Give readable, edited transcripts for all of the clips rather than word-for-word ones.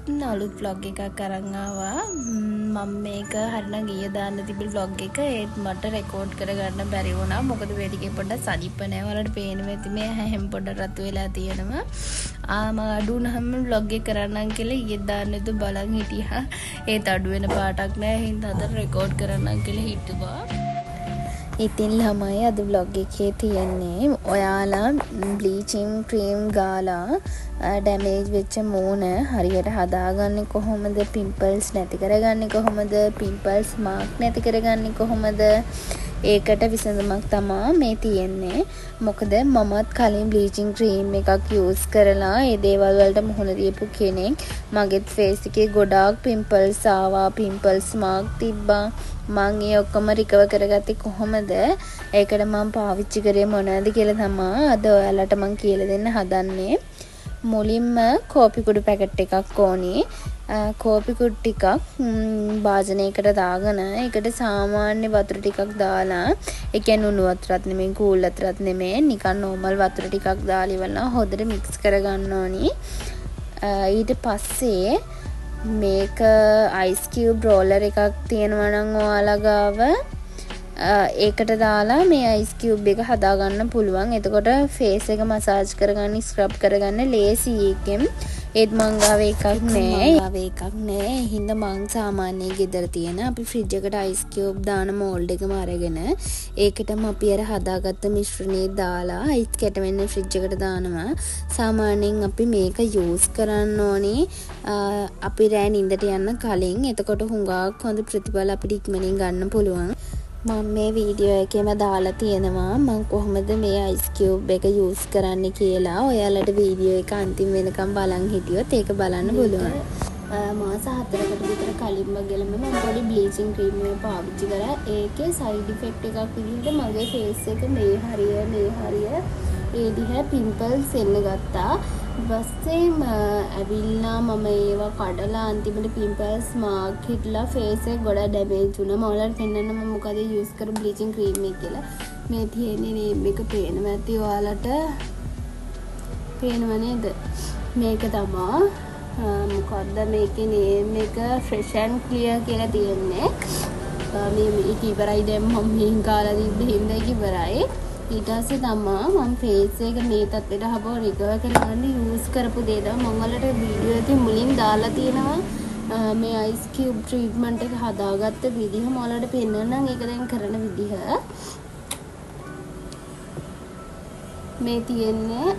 අදත් අලුත් vlog එකක් අරන් ආවා. මම මේක හරිනම් ගිය දාන්න තිබුණු vlog එක ඒත් මට රෙකෝඩ් කරගන්න බැරි වුණා. මොකද වේදිකේ පොඩ්ඩක් සනීප නැහැ. ඔයාලට පේනවා ඇති මේ හැම පොඩ්ඩක් රතු වෙලා තියෙනවා. මම අඩු වුණාම vlog එක කරන්නම් කියලා ඊයේ දාන්න යුතු බලන් හිටියා. ඒත් අඩු වෙන පාටක් නැහැ. හින්දා අද රෙකෝඩ් කරන්නම් කියලා හිතුවා. ඉතින් ළමයි අද vlog එකේ තියෙන්නේ ඔයාලා බ්ලීචින් ක්‍රීම් ගාලා ඩැමේජ් වෙච්ච මූණ හරියට හදාගන්නේ කොහොමද, පිම්පල්ස් නැති කරගන්නේ කොහොමද, පිම්පල්ස් මාර්ක් නැති කරගන්නේ කොහොමද, ඒකට විසඳුමක් තමයි මේ තියෙන්නේ. මොකද මමත් කලින් බ්ලීචින් ක්‍රීම් එකක් යූස් කරලා ඒ දේවල් වලට මුහුණ දීපු කෙනෙක්. මගේත් ෆේස් එකේ ගොඩාක් පිම්පල්ස් ආවා, පිම්පල්ස් මාර්ක් තිබ්බා. මං ඒ ඔක්කොම රිකවර් කරගත්තේ කොහොමද? ඒකට මම පාවිච්චි කරේ මොනවද කියලා තමයි අද ඔයාලට මං කියලා දෙන්න හදන්නේ. මුලින්ම කෝපි කුඩු පැකට් එකක් ඕනේ. කෝපි කුඩු ටිකක් භාජනයකට දාගෙන ඒකට සාමාන්‍ය වතුර ටිකක් දාලා, ඒ කියන්නේ උණු වතුරත් නෙමෙයි කූල් වතුරත් නෙමෙයි, නිකන් නෝමල් වතුර ටිකක් දාලා ඉවරලා හොඳට මික්ස් කරගන්න ඕනි. ඊට පස්සේ මේක අයිස් කියුබ් රෝලර් එකක් තියෙනවා නම් ඔයාලා ගාව ඒකට දාලා මේ අයිස් කියුබ් එක හදාගන්න පුළුවන්. එතකොට ෆේස් එක මසාජ් කරගන්න, ස්ක්‍රබ් කරගන්න ලේසි එකෙන්. ඒත් මං ගාව එකක් නෑ. හින්දා මං සාමාන්‍යයෙන් ගෙදර තියෙන අපි ෆ්‍රිජ් එකට අයිස් කියුබ් දාන මෝල්ඩ් එකම අරගෙන ඒකටම අපි අර හදාගත්ත මිශ්‍රණය දාලා අයිස් කැට වෙන්න ෆ්‍රිජ් එකට දානවා. සාමාන්‍යයෙන් අපි මේක යූස් කරන්න ඕනේ අපි රෑ නිින්දට යන්න කලින්. එතකොට හුඟක් හොඳ ප්‍රතිඵල අපිට ඉක්මනින් ගන්න පුළුවන්. මම මේ වීඩියෝ එකේම දාලා තියෙනවා මම කොහොමද මේ අයිස් කියුබ් එක යූස් කරන්න කියලා. ඔයාලට වීඩියෝ එක අන්තිම වෙනකම් බලන් හිටියොත් ඒක බලන්න පුළුවන්. මාස 4කට විතර කලින්ම ගෙලම මම පොඩි බ්ලීචින් ක්‍රීම් එක පාවිච්චි කරා. ඒකේ සයිඩ් ඉෆෙක්ට් එකක් විදිහට මගේ ෆේස් එක මේ හරිය ඒ දිහා පිම්පල්ස් එන්න ගත්තා. ඊපස්සේම ඇවිල්ලා මම ඒවා කඩලා අන්තිමට පිම්පල්ස් මාර්ක් හිටලා ෆේස් එක ගොඩක් ඩැමේජ් වුණා. මම ඔයාලට පෙන්නන්න මම මොකද යූස් කරු බ්ලීචින් ක්‍රීම් එක කියලා. මේ තියෙන්නේ නේම් එක පේනවා ඇති ඔයාලට. පේනව නේද? මේක තමයි මොකද්ද මේකේ නේම් එක ෆ්‍රෙෂ් ඇන්ඩ් ක්ලියර් කියලා තියෙන්නේ. මේක ඉවරයි දැන් මම මේන් කාලා තිබ්බ හින්දා ඒක ඉවරයි. ඊට පස්සේ තමයි මම ෆේස් එක මේ තත්ත්වයට හබව රිකවර් කරගන්න යූස් කරපු දේ තමයි මම ඔයාලට වීඩියෝ එකේ මුලින් දාලා තියෙනවා. මේ අයිස් කියුබ් ට්‍රීට්මන්ට් එක හදාගත්ත විදිහ මම ඔයාලට පෙන්නන්නම්. ඒක දැන් කරන විදිහ මේ තියෙන්නේ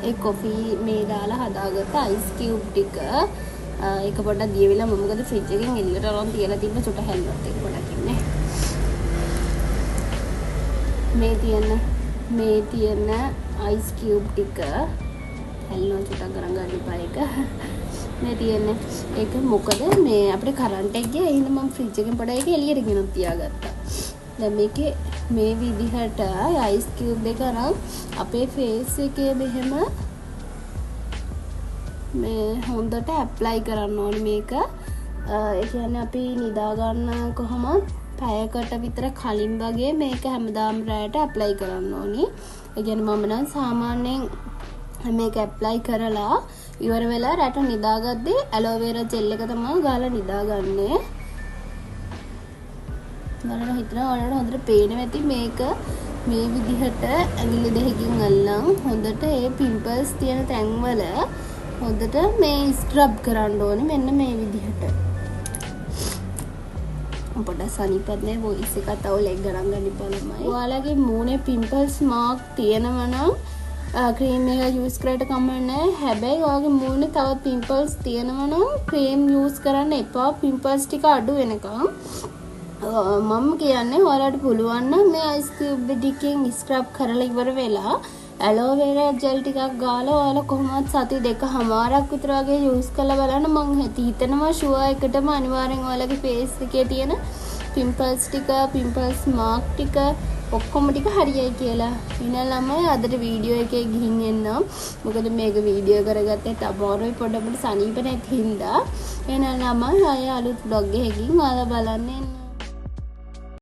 ඒ කොෆි මේ දාලා හදාගත්ත අයිස් කියුබ් ටික. ඒක පොඩ්ඩක් දියවිලා මම මොකද ෆ්‍රිජ් එකෙන් එළියට අරන් තියලා තිබ්බ චුට හැල්ලුවත් ඒක පොඩ්ඩක් ඉන්නේ. මේ තියෙන අයිස් කියුබ් ටික හැල්ලුවා චුටක් ගණන් ගන්න එපා ඒක. මේ තියෙන්නේ ඒක මොකද මේ අපිට කරන්ට් එක ගියා. එහෙනම් මම ෆ්‍රිජ් එකෙන් පොඩ්ඩක් ඒක එළියට ගෙනත් තියාගත්තා. දැන් මේකේ මේ විදිහට අයිස් කියුබ් එක අරන් අපේ ෆේස් එකේ මෙහෙම මේ හොඳට ඇප්ලයි කරන්න ඕනේ මේක. ඒ කියන්නේ අපි නිදා ගන්න කොහොමද පැයකට විතර කලින් වගේ මේක හැමදාම රැයට ඇප්ලයි කරන්න ඕනි. ඒ කියන්නේ මම නම් සාමාන්‍යයෙන් මේක ඇප්ලයි කරලා ඉවර වෙලා රැට නිදාගද්දී ඇලෝවෙරා ජෙල් එක තමයි ගාලා නිදාගන්නේ. බලන්න හිතනවා ඔයාලට හොඳට පේනවා ඇති මේක මේ විදිහට ඇඟිලි දෙකකින් අල්ලන් හොඳට ඒ පිම්පල්ස් තියෙන තැන්වල හොඳට මේ ස්ක්‍රබ් කරන්න ඕනේ මෙන්න මේ විදිහට. පොඩ්ඩක් සනීපත් නේ වොයිස් එක තව ලෙග් ගණන් ගන්න බලමයි. ඔයාලගේ මූණේ පිම්පල්ස් මාර්ක් තියෙනවා නම් ක්‍රීම් එක යූස් කරලා කමක් නැහැ. හැබැයි ඔයාගේ මූණේ තව පිම්පල්ස් තියෙනවා නම් ක්‍රීම් යූස් කරන්න එපා පිම්පල්ස් ටික අඩු වෙනකම්. මම කියන්නේ ඔයාලට පුළුවන් නම් මේ අයිස් කියුබ් ටිකෙන් ස්ක්‍රබ් කරලා ඉවර වෙලා ඇලෝවෙරා ජෙල් ටිකක් ගාලා ඔයාලා කොහොමවත් සති 2කමාරක් විතර වගේ යූස් කරලා බලන්න. මම හිතනවා ෂුවර් එකටම අනිවාර්යෙන් ඔයාලගේ ෆේස් එකේ තියෙන පිම්පල්ස් ටික, පිම්පල්ස් මාර්ක් ටික ඔක්කොම ටික හරියයි කියලා. ඉතින් ළමයි අදට වීඩියෝ එකේ ගිහින් එන්නම්. මොකද මේක වීඩියෝ කරගත්තේ තමාරුයි පොඩ්ඩක් සනීප නැති හින්දා. එහෙනම් ළමයි ආයෙ අලුත් vlog එකකින් ඔයාලා බලන්න එන්න.